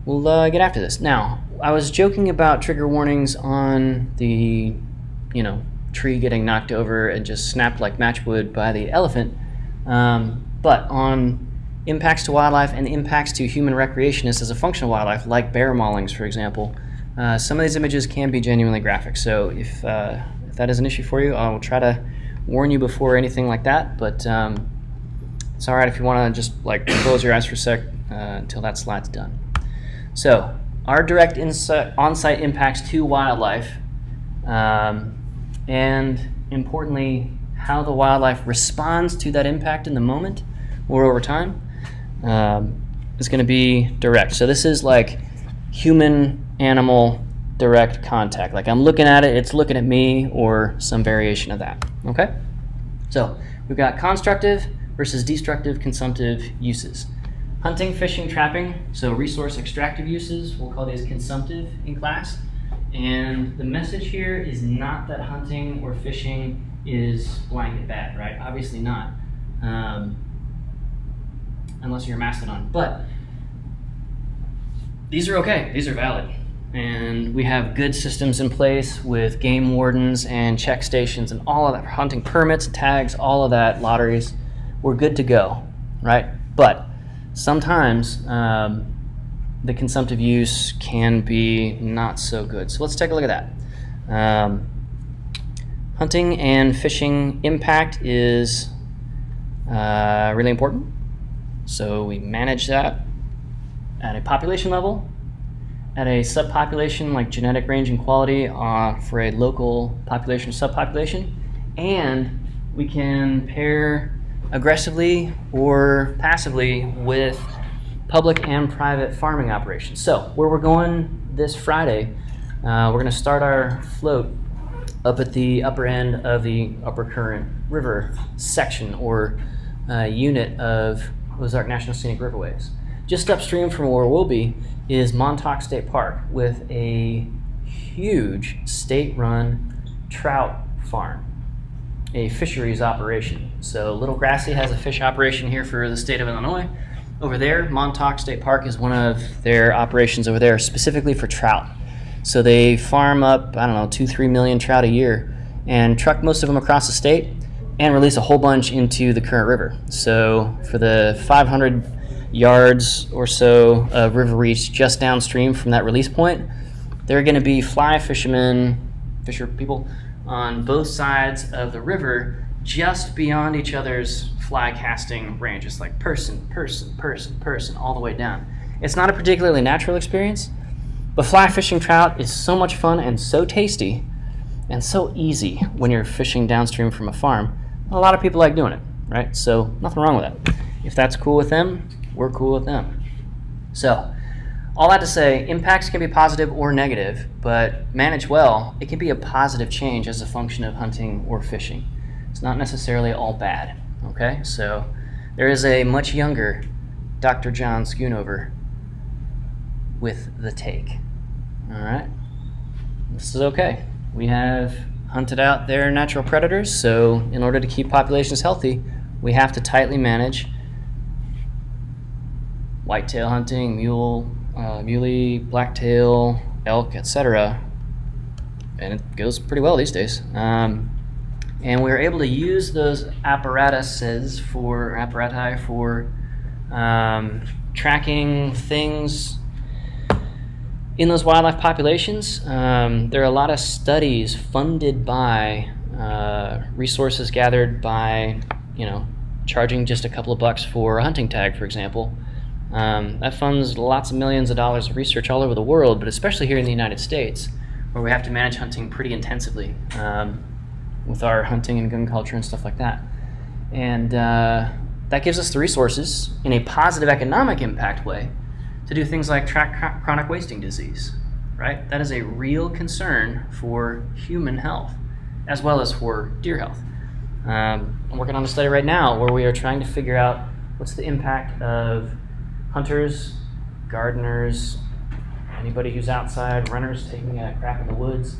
we'll get after this. Now, I was joking about trigger warnings on the, tree getting knocked over and just snapped like matchwood by the elephant, but on impacts to wildlife and impacts to human recreationists as a function of wildlife, like bear maulings, for example, some of these images can be genuinely graphic. So if that is an issue for you, I will try to warn you before anything like that, but it's all right if you want to just close your eyes for a sec until that slide's done. So our direct on-site impacts to wildlife, and importantly, how the wildlife responds to that impact in the moment or over time, is going to be direct. So this is like human-animal direct contact. Like I'm looking at it, it's looking at me, or some variation of that. Okay? So we've got constructive versus destructive consumptive uses. Hunting, fishing, trapping, so resource extractive uses, we'll call these consumptive in class. And the message here is not that hunting or fishing is blanket bad, right? Obviously not, unless you're a mastodon. But these are okay, these are valid. And we have good systems in place with game wardens and check stations and all of that, hunting permits, tags, all of that, lotteries. We're good to go, right? But sometimes the consumptive use can be not so good. So let's take a look at that. Hunting and fishing impact is really important. So we manage that at a population level, at a subpopulation like genetic range and quality for a local population or subpopulation, and we can pair aggressively or passively with public and private farming operations. So where we're going this Friday, we're going to start our float up at the upper end of the Upper Current River section or unit of Ozark National Scenic Riverways. Just upstream from where we'll be is Montauk State Park with a huge state-run trout farm, a fisheries operation. So Little Grassy has a fish operation here for the state of Illinois. Over there, Montauk State Park is one of their operations over there specifically for trout. So they farm up, 2-3 million trout a year and truck most of them across the state and release a whole bunch into the Current River. So for the 500 yards or so of river reach just downstream from that release point, there are going to be fly fisher people on both sides of the river just beyond each other's fly casting range. It's like person, all the way down. It's not a particularly natural experience, but fly fishing trout is so much fun and so tasty and so easy when you're fishing downstream from a farm. A lot of people like doing it, right? So nothing wrong with that. If that's cool with them, we're cool with them. So all that to say, impacts can be positive or negative, but managed well, it can be a positive change as a function of hunting or fishing. It's not necessarily all bad, okay? So there is a much younger Dr. John Schoonover with the take, all right? This is okay. We have hunted out their natural predators, so in order to keep populations healthy, we have to tightly manage whitetail hunting, muley, blacktail, elk, etc. And it goes pretty well these days. And we're able to use those apparati for tracking things in those wildlife populations. There are a lot of studies funded by resources gathered by, charging just a couple of bucks for a hunting tag, for example. That funds lots of millions of dollars of research all over the world, but especially here in the United States, where we have to manage hunting pretty intensively with our hunting and gun culture and stuff like that. And that gives us the resources in a positive economic impact way to do things like track chronic wasting disease, right? That is a real concern for human health as well as for deer health. I'm working on a study right now where we are trying to figure out what's the impact of hunters, gardeners, anybody who's outside, runners taking a crap in the woods,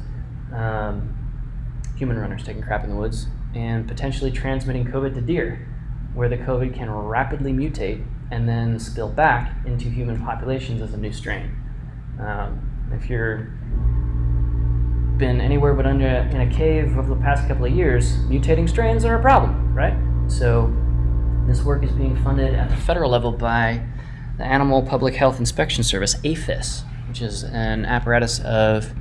human runners taking crap in the woods, and potentially transmitting COVID to deer, where the COVID can rapidly mutate and then spill back into human populations as a new strain. If you're been anywhere but in a cave over the past couple of years, mutating strains are a problem, right? So this work is being funded at the federal level by the Animal Public Health Inspection Service, APHIS, which is an apparatus of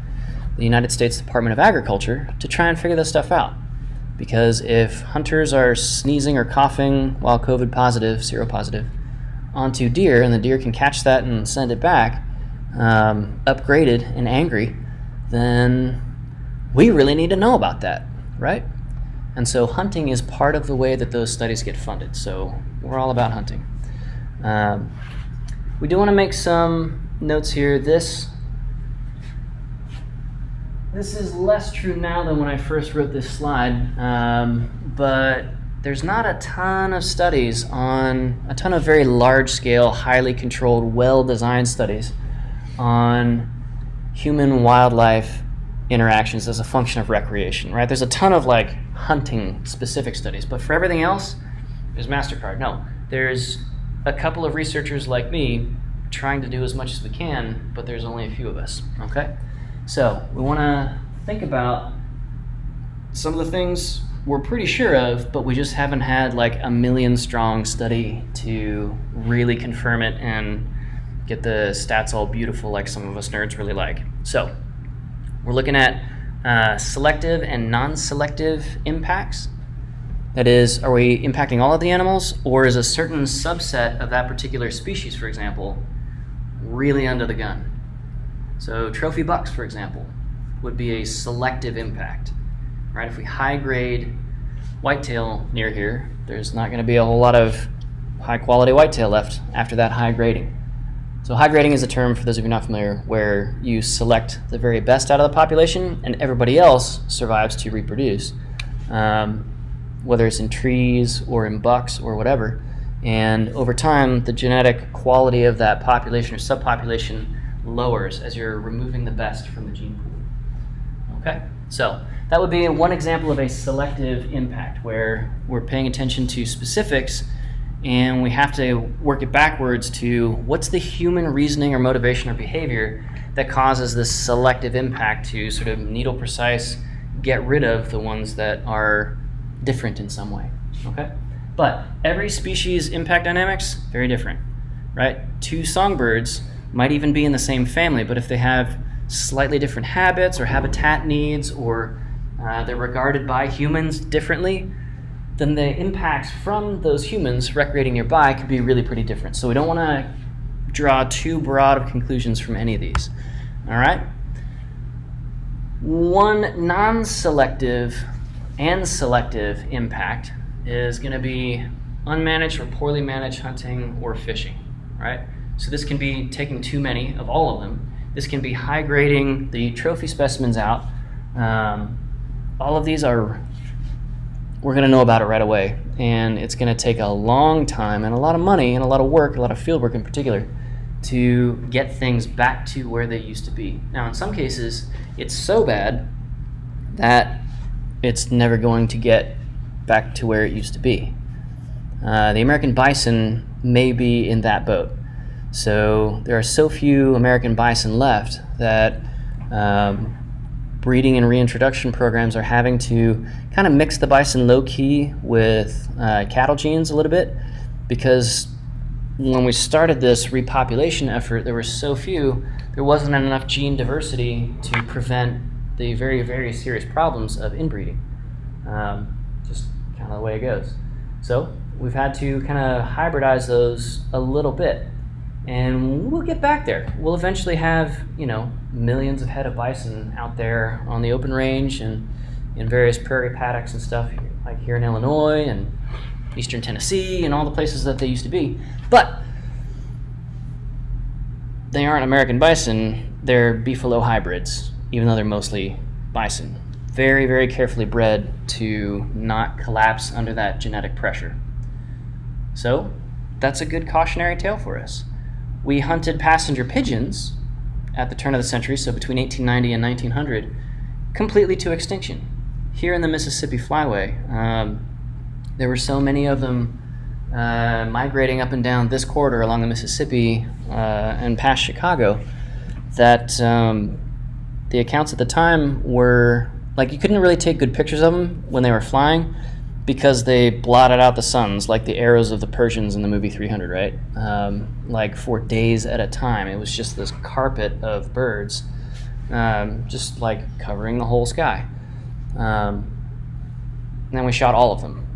the United States Department of Agriculture, to try and figure this stuff out. Because if hunters are sneezing or coughing while COVID positive, seropositive, onto deer, and the deer can catch that and send it back, upgraded and angry, then we really need to know about that, right? And so hunting is part of the way that those studies get funded. So we're all about hunting. We do want to make some notes here. This is less true now than when I first wrote this slide, but there's not a ton of studies on, a ton of very large-scale, highly controlled, well-designed studies on human-wildlife interactions as a function of recreation, right? There's a ton of like hunting-specific studies, but for everything else, there's MasterCard. No, there's a couple of researchers like me trying to do as much as we can, but there's only a few of us, okay? So we want to think about some of the things we're pretty sure of, but we just haven't had like a million-strong study to really confirm it and get the stats all beautiful like some of us nerds really like. So we're looking at selective and non-selective impacts. That is, are we impacting all of the animals, or is a certain subset of that particular species, for example, really under the gun? So trophy bucks, for example, would be a selective impact, right? If we high-grade whitetail near here, there's not going to be a whole lot of high-quality whitetail left after that high grading. So high grading is a term, for those of you not familiar, where you select the very best out of the population and everybody else survives to reproduce, whether it's in trees or in bucks or whatever. And over time, the genetic quality of that population or subpopulation lowers as you're removing the best from the gene pool. Okay, so that would be one example of a selective impact where we're paying attention to specifics and we have to work it backwards to what's the human reasoning or motivation or behavior that causes this selective impact to sort of needle precise get rid of the ones that are different in some way, okay? But every species impact dynamics, very different, right? Two songbirds might even be in the same family, but if they have slightly different habits or habitat needs, or they're regarded by humans differently, then the impacts from those humans recreating nearby could be really pretty different. So we don't want to draw too broad of conclusions from any of these. All right? One non-selective and selective impact is going to be unmanaged or poorly managed hunting or fishing, right? So this can be taking too many of all of them. This can be high grading the trophy specimens out. All of these we're going to know about it right away, and it's going to take a long time and a lot of money and a lot of work, a lot of field work in particular, to get things back to where they used to be. Now, in some cases, it's so bad that it's never going to get back to where it used to be. The American bison may be in that boat. So there are so few American bison left that breeding and reintroduction programs are having to kind of mix the bison low-key with cattle genes a little bit, because when we started this repopulation effort, there were so few, there wasn't enough gene diversity to prevent the very, very serious problems of inbreeding. Just kind of the way it goes. So we've had to kind of hybridize those a little bit, and we'll get back there. We'll eventually have, millions of head of bison out there on the open range and in various prairie paddocks and stuff, like here in Illinois and eastern Tennessee and all the places that they used to be. But they aren't American bison, they're beefalo hybrids, even though they're mostly bison. Very, very carefully bred to not collapse under that genetic pressure. So that's a good cautionary tale for us. We hunted passenger pigeons at the turn of the century, so between 1890 and 1900, completely to extinction. Here in the Mississippi Flyway, there were so many of them migrating up and down this corridor along the Mississippi and past Chicago, that the accounts at the time were like you couldn't really take good pictures of them when they were flying because they blotted out the suns like the arrows of the Persians in the movie 300, right? Like for days at a time. It was just this carpet of birds just like covering the whole sky. And then we shot all of them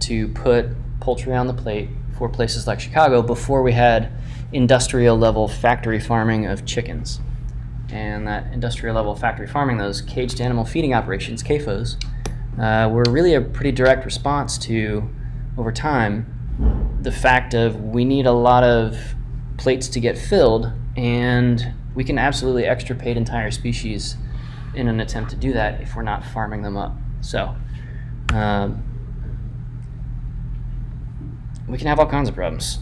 to put poultry on the plate for places like Chicago before we had industrial level factory farming of chickens. And that industrial level factory farming, those caged animal feeding operations, CAFOs, were really a pretty direct response to, over time, the fact of we need a lot of plates to get filled, and we can absolutely extirpate entire species in an attempt to do that if we're not farming them up. So we can have all kinds of problems.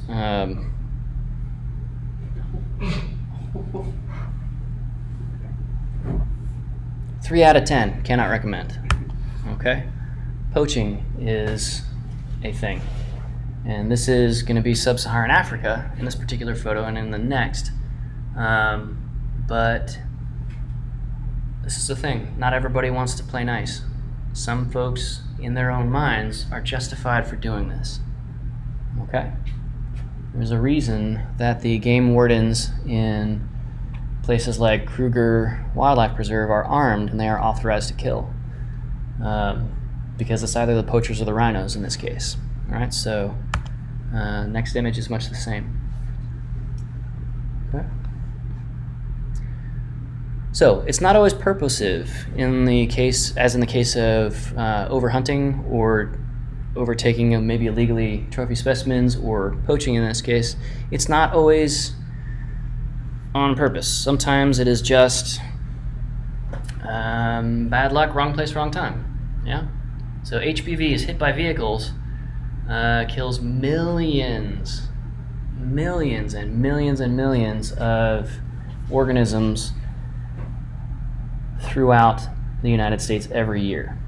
3 out of 10, cannot recommend. Okay? Poaching is a thing. And this is going to be sub-Saharan Africa in this particular photo and in the next. But this is the thing. Not everybody wants to play nice. Some folks, in their own minds, are justified for doing this. Okay? There's a reason that the game wardens in places like Kruger Wildlife Preserve are armed and they are authorized to kill. Because it's either the poachers or the rhinos in this case. All right, so next image is much the same. Okay. So it's not always purposive in the case, as in the case of overhunting or overtaking of maybe illegally trophy specimens or poaching in this case. It's not always on purpose. Sometimes it is just bad luck, wrong place, wrong time. Yeah. So HPVs, hit by vehicles, kills millions and millions and millions of organisms throughout the United States every year.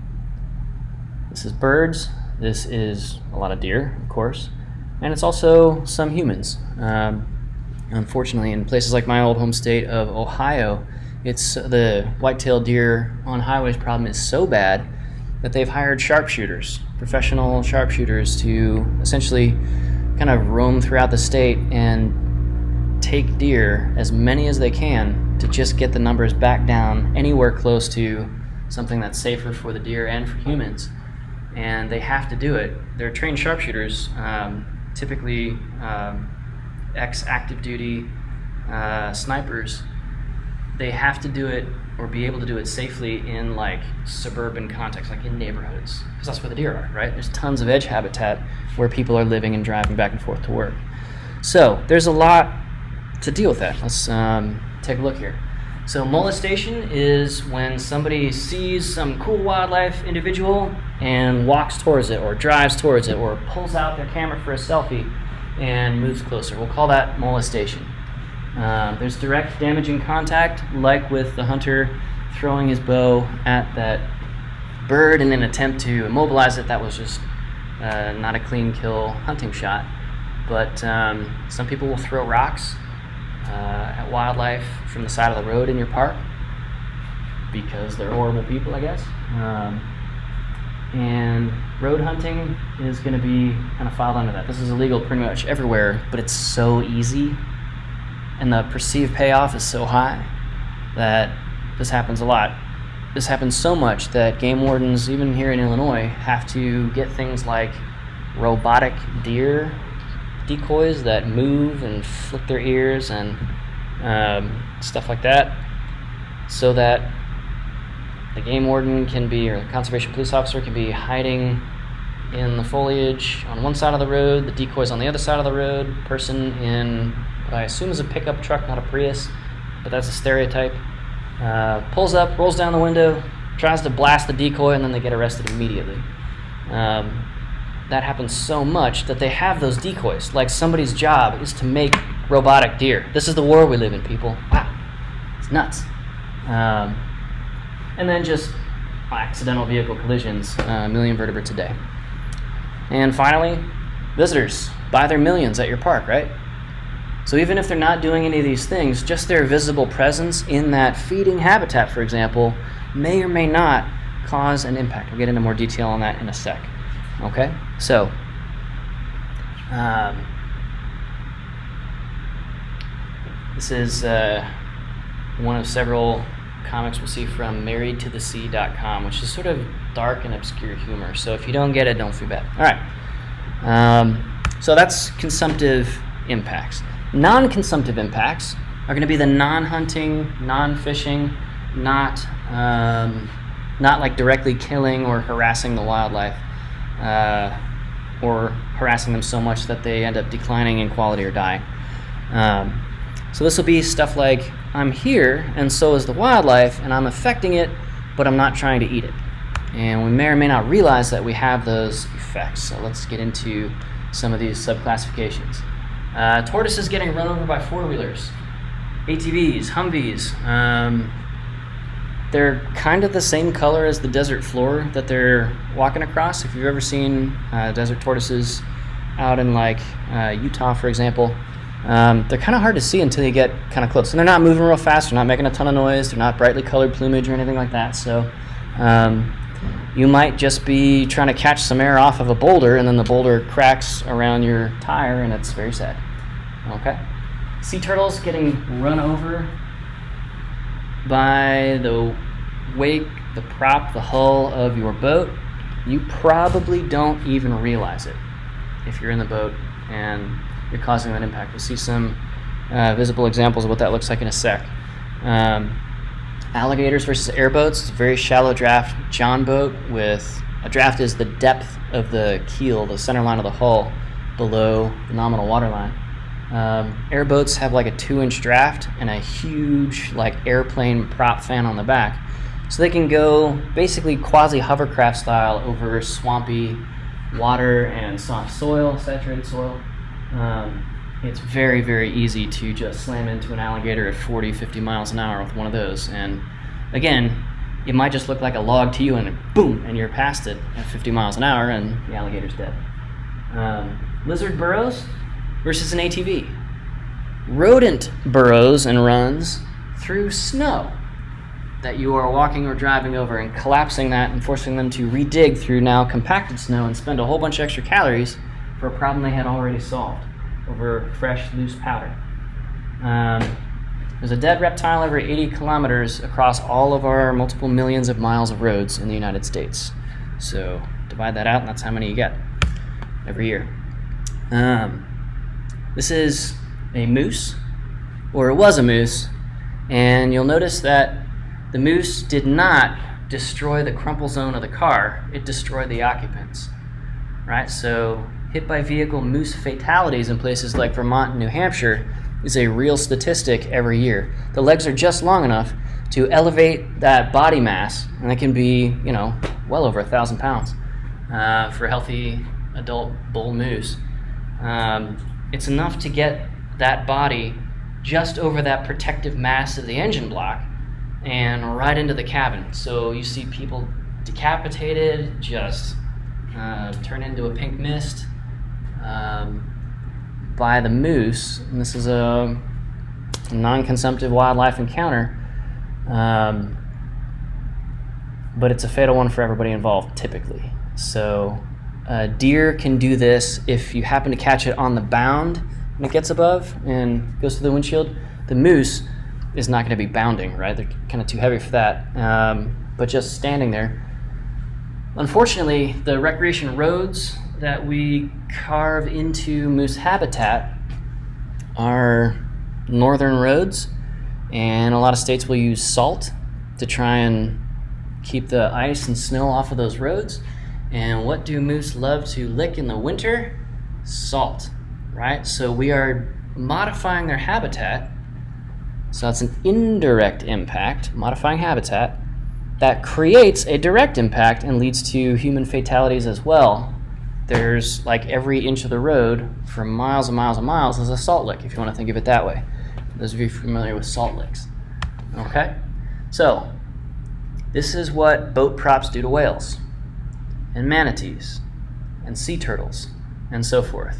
This is birds. This is a lot of deer, of course, and it's also some humans. Unfortunately, in places like my old home state of Ohio, it's the white-tailed deer on highways problem is so bad that they've hired sharpshooters, professional sharpshooters, to essentially kind of roam throughout the state and take deer, as many as they can, to just get the numbers back down anywhere close to something that's safer for the deer and for humans. And they have to do it. They're trained sharpshooters, typically ex-active duty snipers. They have to do it or be able to do it safely in like suburban context, like in neighborhoods, because that's where the deer are, right? There's tons of edge habitat where people are living and driving back and forth to work. So there's a lot to deal with that. Let's take a look here. So molestation is when somebody sees some cool wildlife individual and walks towards it or drives towards it or pulls out their camera for a selfie and moves closer. We'll call that molestation. There's direct damaging contact, like with the hunter throwing his bow at that bird in an attempt to immobilize it. That was just not a clean kill hunting shot. But some people will throw rocks at wildlife from the side of the road in your park because they're horrible people, I guess. And road hunting is going to be kind of filed under that. This is illegal pretty much everywhere, but it's so easy, and the perceived payoff is so high that this happens a lot. This happens so much that game wardens, even here in Illinois, have to get things like robotic deer decoys that move and flick their ears and stuff like that, so that the game warden can be, or the conservation police officer can be hiding in the foliage on one side of the road, the decoys on the other side of the road, person in what I assume is a pickup truck, not a Prius, but that's a stereotype, pulls up, rolls down the window, tries to blast the decoy, and then they get arrested immediately. That happens so much that they have those decoys. Like somebody's job is to make robotic deer. This is the world we live in, people. Wow, it's nuts. And then just accidental vehicle collisions, 1 million vertebrates a day. And finally, Visitors buy their millions at your park, right? So even if they're not doing any of these things, just their visible presence in that feeding habitat, for example, may or may not cause an impact. We'll get into more detail on that in a sec. Okay? So, this is one of several comics we'll see from marriedtothesea.com, which is sort of dark and obscure humor. So if you don't get it, don't feel bad. All right. So that's consumptive impacts. Non-consumptive impacts are going to be the non-hunting, non-fishing, not like directly killing or harassing the wildlife, or harassing them so much that they end up declining in quality or dying. So this will be stuff like, I'm here and so is the wildlife and I'm affecting it, but I'm not trying to eat it. And we may or may not realize that we have those effects. So let's get into some of these subclassifications. Tortoises getting run over by four-wheelers, ATVs, Humvees. They're kind of the same color as the desert floor that they're walking across. If you've ever seen desert tortoises out in like Utah, for example, they're kind of hard to see until you get kind of close. And they're not moving real fast, they're not making a ton of noise, they're not brightly colored plumage or anything like that. So you might just be trying to catch some air off of a boulder and then the boulder cracks around your tire and it's very sad. Okay. Sea turtles getting run over by the wake, the prop, the hull of your boat. You probably don't even realize it if you're in the boat and you're causing that impact. We'll see some visible examples of what that looks like in a sec. Alligators versus airboats. It's a very shallow draft John boat with a draft is the depth of the keel, the center line of the hull below the nominal water line. Airboats have like a 2-inch draft and a huge like airplane prop fan on the back. So they can go basically quasi hovercraft style over swampy water and soft soil, saturated soil. It's very, very easy to just slam into an alligator at 40, 50 miles an hour with one of those. And again, it might just look like a log to you and boom, and you're past it at 50 miles an hour and the alligator's dead. Lizard burrows versus an ATV. Rodent burrows and runs through snow that you are walking or driving over and collapsing that and forcing them to redig through now compacted snow and spend a whole bunch of extra calories for a problem they had already solved over fresh, loose powder. There's a dead reptile every 80 kilometers across all of our multiple millions of miles of roads in the United States. So divide that out and that's how many you get every year. This is a moose, or it was a moose, and you'll notice that the moose did not destroy the crumple zone of the car, it destroyed the occupants, right? So hit by vehicle moose fatalities in places like Vermont and New Hampshire is a real statistic every year. The legs are just long enough to elevate that body mass, and it can be, well over 1,000 pounds for a healthy adult bull moose. It's enough to get that body just over that protective mass of the engine block and right into the cabin. So you see people decapitated, just turn into a pink mist by the moose. And this is a non-consumptive wildlife encounter, but it's a fatal one for everybody involved typically. So deer can do this if you happen to catch it on the bound and it gets above and goes through the windshield. The moose is not going to be bounding, right? They're kind of too heavy for that, but just standing there. Unfortunately, the recreation roads that we carve into moose habitat are northern roads, and a lot of states will use salt to try and keep the ice and snow off of those roads. And what do moose love to lick in the winter? Salt, right? So we are modifying their habitat. So that's an indirect impact, modifying habitat, that creates a direct impact and leads to human fatalities as well. There's like every inch of the road for miles and miles and miles is a salt lick, if you want to think of it that way. Those of you familiar with salt licks. Okay? So, this is what boat props do to whales, and manatees, and sea turtles, and so forth.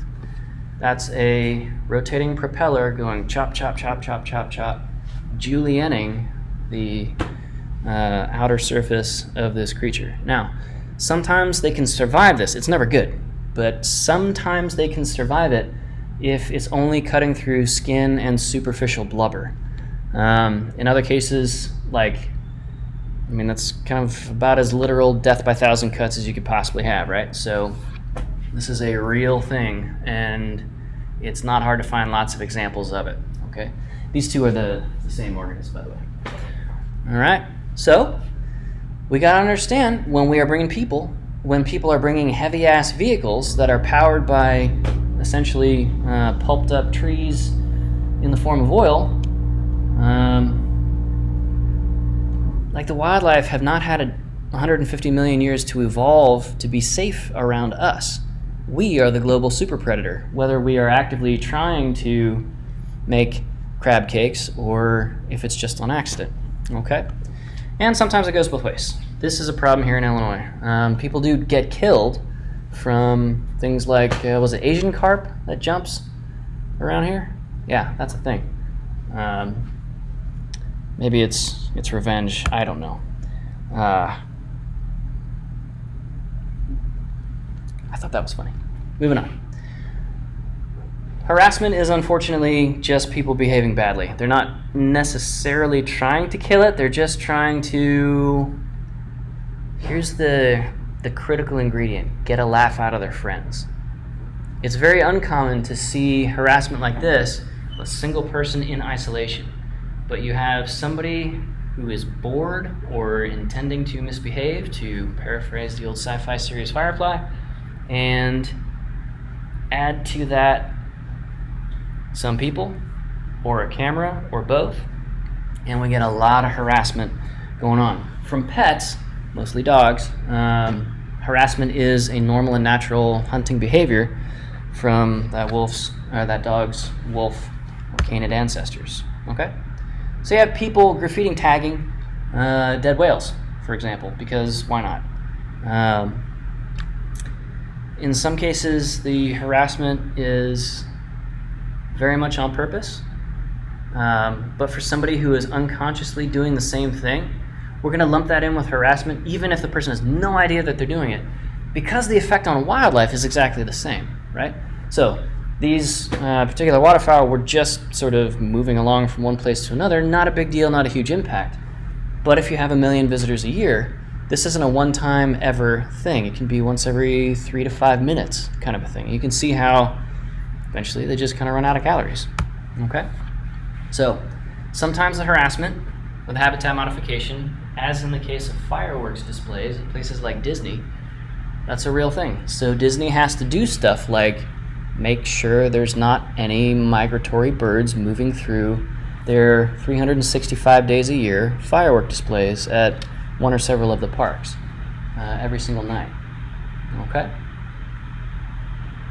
That's a rotating propeller going chop, chop, chop, chop, chop, chop, julienning the outer surface of this creature. Now, sometimes they can survive this. It's never good, but sometimes they can survive it if it's only cutting through skin and superficial blubber. In other cases, that's kind of about as literal death by 1,000 cuts as you could possibly have, right? So this is a real thing, and it's not hard to find lots of examples of it, okay? These two are the same organism, by the way. All right, so we gotta understand when people are bringing heavy-ass vehicles that are powered by essentially pulped up trees in the form of oil, the wildlife have not had 150 million years to evolve to be safe around us. We are the global super predator, whether we are actively trying to make crab cakes or if it's just on accident, okay? And sometimes it goes both ways. This is a problem here in Illinois. People do get killed from things like, was it Asian carp that jumps around here? Yeah, that's a thing. Maybe it's revenge. I don't know. I thought that was funny. Moving on. Harassment is unfortunately just people behaving badly. They're not necessarily trying to kill it. They're just trying to, here's the critical ingredient, get a laugh out of their friends. It's very uncommon to see harassment like this, a single person in isolation. But you have somebody who is bored or intending to misbehave, to paraphrase the old sci-fi series Firefly, and add to that some people, or a camera, or both, and we get a lot of harassment going on. From pets, mostly dogs, harassment is a normal and natural hunting behavior from that dog's wolf or canid ancestors, okay? So you have people graffiti tagging dead whales, for example, because why not? In some cases, the harassment is very much on purpose, but for somebody who is unconsciously doing the same thing, we're going to lump that in with harassment, even if the person has no idea that they're doing it, because the effect on wildlife is exactly the same, right? So these particular waterfowl were just sort of moving along from one place to another. Not a big deal, not a huge impact. But if you have 1 million visitors a year, this isn't a one-time ever thing. It can be once every 3 to 5 minutes kind of a thing. You can see how eventually they just kind of run out of calories, okay? So sometimes the harassment with habitat modification, as in the case of fireworks displays at places like Disney, that's a real thing. So Disney has to do stuff like make sure there's not any migratory birds moving through their 365 days a year firework displays at one or several of the parks every single night, okay?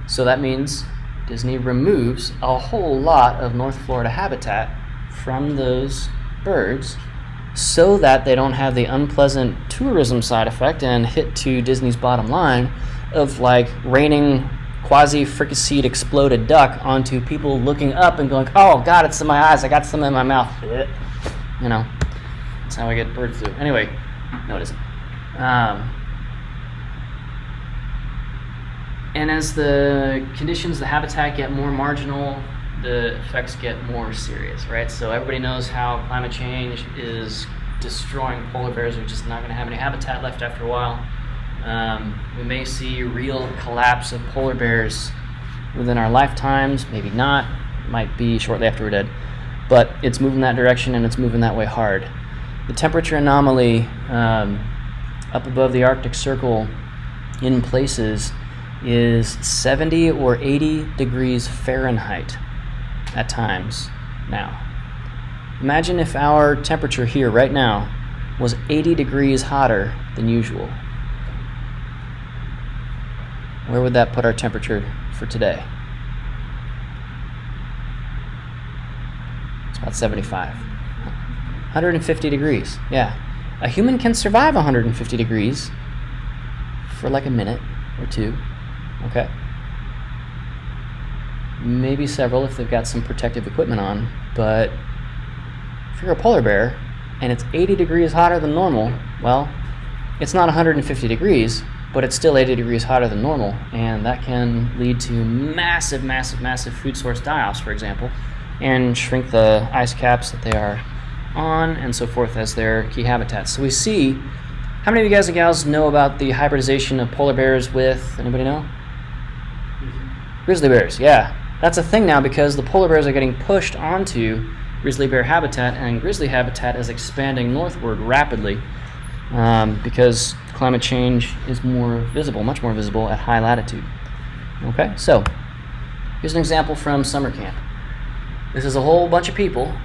So that means Disney removes a whole lot of North Florida habitat from those birds so that they don't have the unpleasant tourism side effect and hit to Disney's bottom line of raining quasi-fricasseed exploded duck onto people looking up and going, oh God, it's in my eyes, I got some in my mouth. You know, that's how I get bird flu. Anyway, no it isn't. And as the conditions, the habitat get more marginal, the effects get more serious, right? So everybody knows how climate change is destroying polar bears. We're just not going to have any habitat left after a while. We may see real collapse of polar bears within our lifetimes, maybe not. It might be shortly after we're dead. But it's moving that direction, and it's moving that way hard. The temperature anomaly up above the Arctic Circle in places is 70 or 80 degrees Fahrenheit at times now. Imagine if our temperature here right now was 80 degrees hotter than usual. Where would that put our temperature for today? It's about 75. 150 degrees, yeah. A human can survive 150 degrees for like a minute or two, okay? maybe several if they've got some protective equipment on, but if you're a polar bear and it's 80 degrees hotter than normal, well, it's not 150 degrees, but it's still 80 degrees hotter than normal, and that can lead to massive, massive, massive food source die-offs, for example, and shrink the ice caps that they are on and so forth as their key habitats. So we see, how many of you guys and gals know about the hybridization of polar bears with, anybody know? Grizzly bears, yeah. That's a thing now because the polar bears are getting pushed onto grizzly bear habitat, and grizzly habitat is expanding northward rapidly because climate change is more visible, much more visible at high latitude. Okay, so here's an example from summer camp. This is a whole bunch of people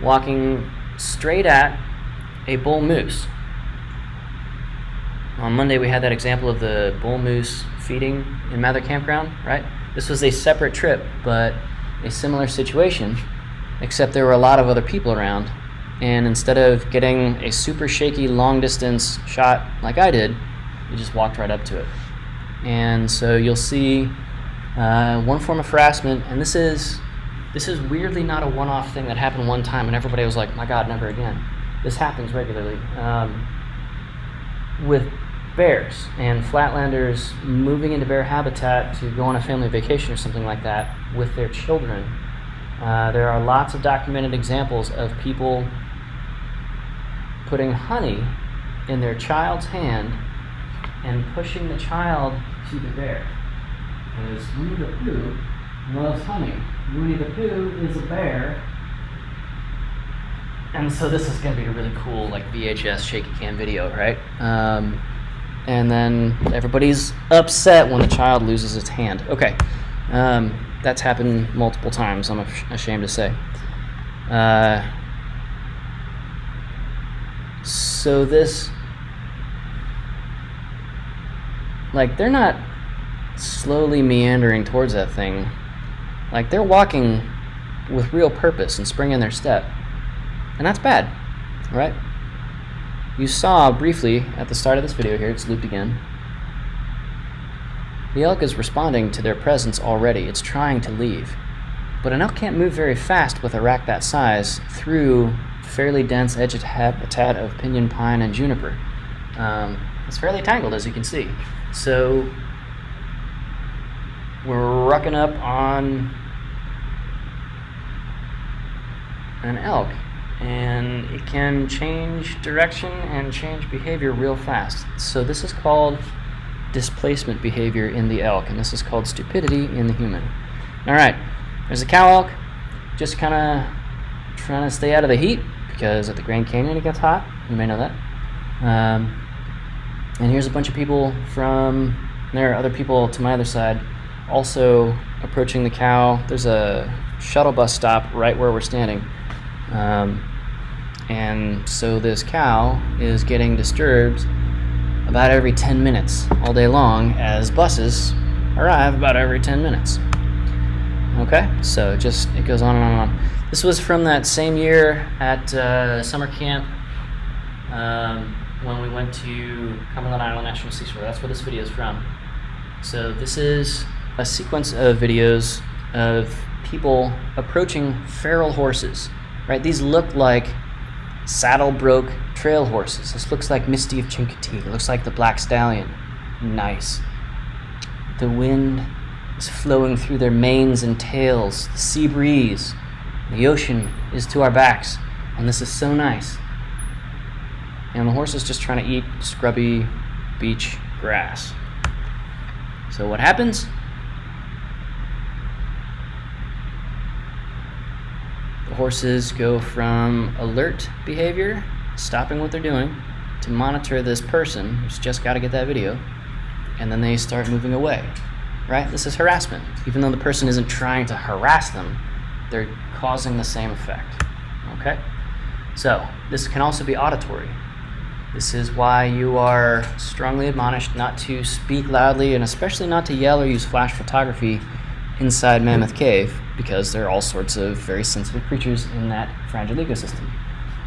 walking straight at a bull moose. On Monday we had that example of the bull moose feeding in Mather Campground, right? This was a separate trip, but a similar situation, except there were a lot of other people around, and instead of getting a super shaky long distance shot like I did, you just walked right up to it. And so you'll see one form of harassment, and this is weirdly not a one-off thing that happened one time and everybody was like, my God, never again. This happens regularly with bears and flatlanders moving into bear habitat to go on a family vacation or something like that with their children. There are lots of documented examples of people putting honey in their child's hand and pushing the child to the bear. Because Winnie the Pooh loves honey. Winnie the Pooh is a bear. And so this is going to be a really cool like VHS shaky cam video, right? And then everybody's upset when the child loses its hand. Okay, that's happened multiple times, I'm ashamed to say. So this, like, they're not slowly meandering towards that thing. Like, they're walking with real purpose and spring in their step. And that's bad, right? You saw briefly at the start of this video here, it's looped again. The elk is responding to their presence already. It's trying to leave. But an elk can't move very fast with a rack that size through fairly dense edged habitat of pinyon pine and juniper. It's fairly tangled, as you can see. So we're rucking up on an elk, and it can change direction and change behavior real fast. So this is called displacement behavior in the elk, and this is called stupidity in the human. All right, there's a cow elk, just kind of trying to stay out of the heat because at the Grand Canyon it gets hot. You may know that. And here's a bunch of people there are other people to my other side also approaching the cow. There's a shuttle bus stop right where we're standing. And so this cow is getting disturbed about every 10 minutes all day long as buses arrive about every 10 minutes. Okay, so it goes on and on and on. This was from that same year at summer camp when we went to Cumberland Island National Seashore. That's where this video is from. So this is a sequence of videos of people approaching feral horses. Right, these look like saddle-broke trail horses. This looks like Misty of Chincoteague. It looks like the Black Stallion. Nice. The wind is flowing through their manes and tails. The sea breeze. The ocean is to our backs. And this is so nice. And the horse is just trying to eat scrubby beach grass. So what happens? The horses go from alert behavior, stopping what they're doing, to monitor this person who's just got to get that video, and then they start moving away, right? This is harassment. Even though the person isn't trying to harass them, they're causing the same effect, okay? So this can also be auditory. This is why you are strongly admonished not to speak loudly and especially not to yell or use flash photography inside Mammoth Cave, because there are all sorts of very sensitive creatures in that fragile ecosystem.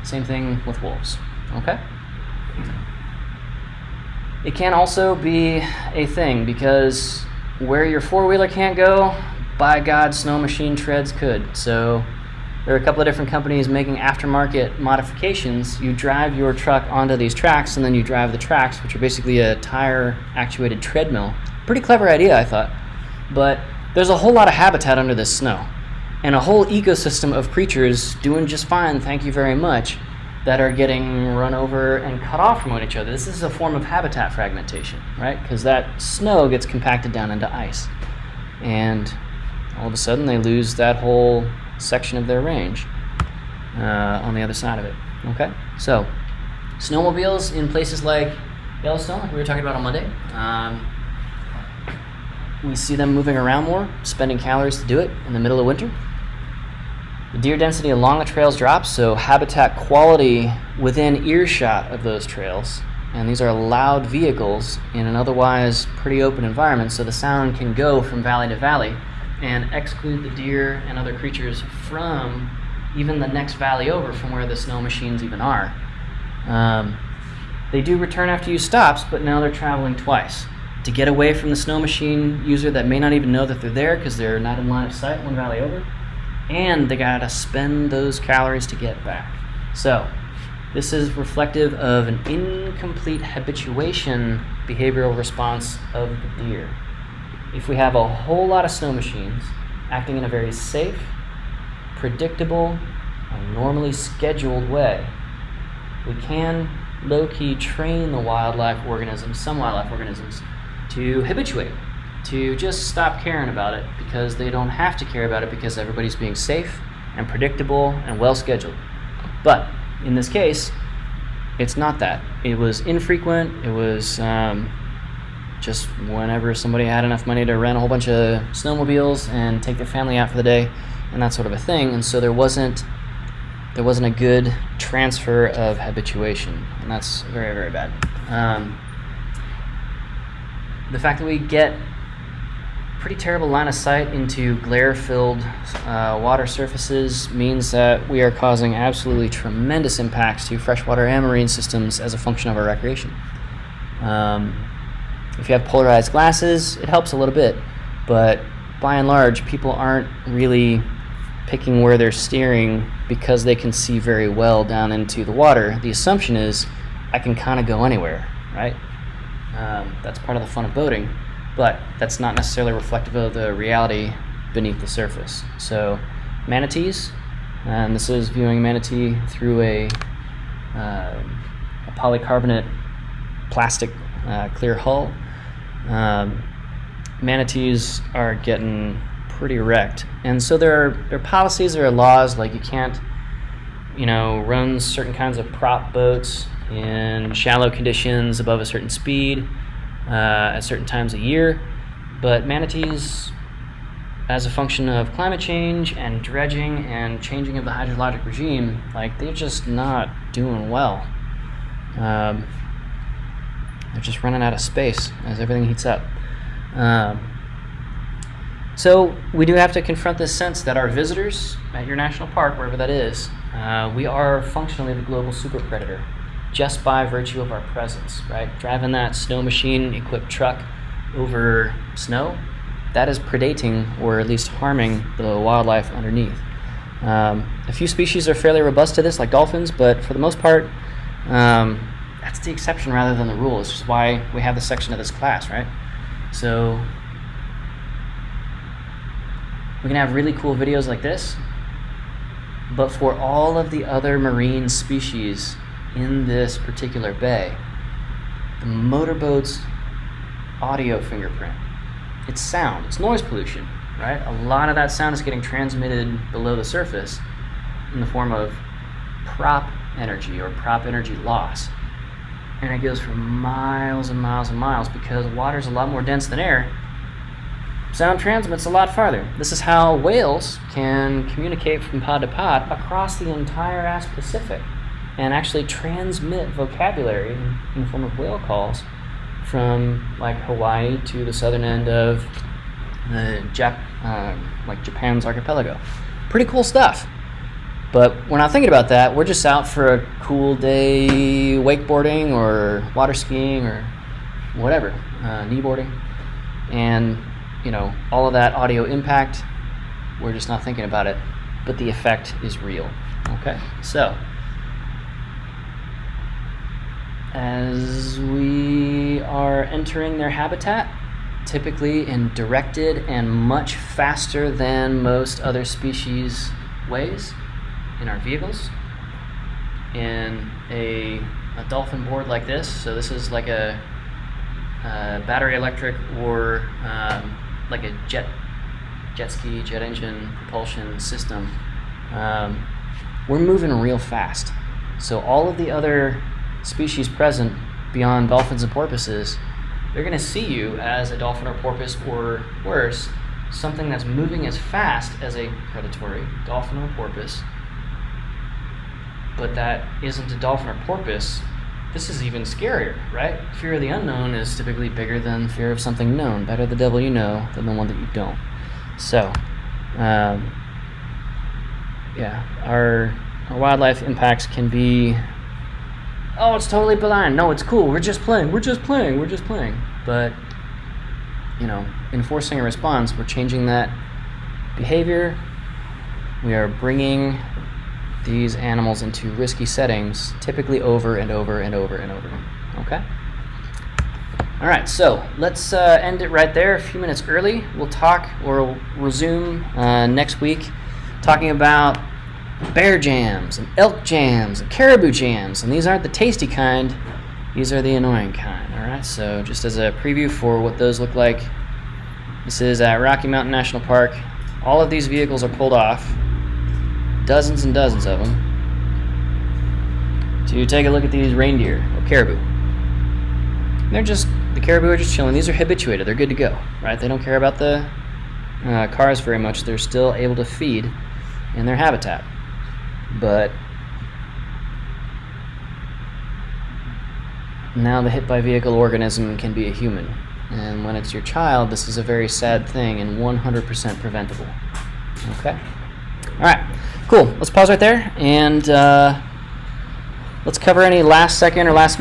Same thing with wolves, okay? It can also be a thing because where your four-wheeler can't go, by God, Snow Machine treads could. So there are a couple of different companies making aftermarket modifications. You drive your truck onto these tracks, and then you drive the tracks, which are basically a tire-actuated treadmill. Pretty clever idea, I thought. But there's a whole lot of habitat under this snow, and a whole ecosystem of creatures doing just fine, thank you very much, that are getting run over and cut off from each other. This is a form of habitat fragmentation, right? Because that snow gets compacted down into ice. And all of a sudden they lose that whole section of their range on the other side of it. Okay? So, snowmobiles in places like Yellowstone, like we were talking about on Monday, we see them moving around more, spending calories to do it in the middle of winter. The deer density along the trails drops, so habitat quality within earshot of those trails. And these are loud vehicles in an otherwise pretty open environment, so the sound can go from valley to valley and exclude the deer and other creatures from even the next valley over from where the snow machines even are. They do return after you stops, but now they're traveling twice to get away from the snow machine user that may not even know that they're there because they're not in line of sight one valley over. And they gotta spend those calories to get back. So this is reflective of an incomplete habituation behavioral response of the deer. If we have a whole lot of snow machines acting in a very safe, predictable, and normally scheduled way, we can low-key train the wildlife organisms, some wildlife organisms, to habituate, to just stop caring about it because they don't have to care about it because everybody's being safe and predictable and well scheduled. But in this case, it's not that. It was infrequent. It was just whenever somebody had enough money to rent a whole bunch of snowmobiles and take their family out for the day and that sort of a thing. And so there wasn't a good transfer of habituation, and that's very, very bad. The fact that we get pretty terrible line of sight into glare-filled water surfaces means that we are causing absolutely tremendous impacts to freshwater and marine systems as a function of our recreation. If you have polarized glasses, it helps a little bit, but by and large, people aren't really picking where they're steering because they can see very well down into the water. The assumption is, I can kind of go anywhere, right? That's part of the fun of boating, but that's not necessarily reflective of the reality beneath the surface. So manatees, and this is viewing manatee through a polycarbonate plastic clear hull. Manatees are getting pretty wrecked, and so there are policies, there are laws, like you can't run certain kinds of prop boats in shallow conditions above a certain speed at certain times a year. But manatees, as a function of climate change and dredging and changing of the hydrologic regime, they're just not doing well. They're just running out of space as everything heats up. So we do have to confront this sense that our visitors at your national park, wherever that is, we are functionally the global super predator just by virtue of our presence, right? Driving that snow machine equipped truck over snow, that is predating or at least harming the wildlife underneath. A few species are fairly robust to this, like dolphins, but for the most part, that's the exception rather than the rule. It's just why we have this section of this class, right? So we can have really cool videos like this, but for all of the other marine species in this particular bay, the motorboat's audio fingerprint, it's sound, it's noise pollution, right? A lot of that sound is getting transmitted below the surface in the form of prop energy or prop energy loss. And it goes for miles and miles and miles because water is a lot more dense than air. Sound transmits a lot farther. This is how whales can communicate from pod to pod across the entire ass Pacific and actually transmit vocabulary in the form of whale calls from Hawaii to the southern end of Japan's archipelago. Pretty cool stuff. But we're not thinking about that. We're just out for a cool day wakeboarding or water skiing or whatever, kneeboarding. And all of that audio impact, we're just not thinking about it, but the effect is real. Okay, so as we are entering their habitat, typically in directed and much faster than most other species ways in our vehicles, in a dolphin board like this, so this is like a battery electric or like a jet ski, jet engine propulsion system, we're moving real fast. So all of the other species present beyond dolphins and porpoises, they're going to see you as a dolphin or porpoise, or worse, something that's moving as fast as a predatory dolphin or porpoise, but that isn't a dolphin or porpoise. This is even scarier, right? Fear of the unknown is typically bigger than fear of something known. Better the devil you know than the one that you don't. So, yeah, our wildlife impacts can be, oh, it's totally benign. No, it's cool. We're just playing. But, enforcing a response, we're changing that behavior. We are bringing these animals into risky settings, typically over and over and over and over. Okay? All right, so let's end it right there, a few minutes early. We'll talk, or we'll resume next week, talking about bear jams and elk jams and caribou jams. And these aren't the tasty kind, these are the annoying kind. All right, so just as a preview for what those look like, this is at Rocky Mountain National Park. All of these vehicles are pulled off, dozens and dozens of them, to take a look at these reindeer or caribou. The caribou are just chilling. These are habituated. They're good to go, right? They don't care about the cars very much. They're still able to feed in their habitat. But now the hit-by-vehicle organism can be a human. And when it's your child, this is a very sad thing and 100% preventable. Okay? All right. Cool. Let's pause right there, and let's cover any last second or last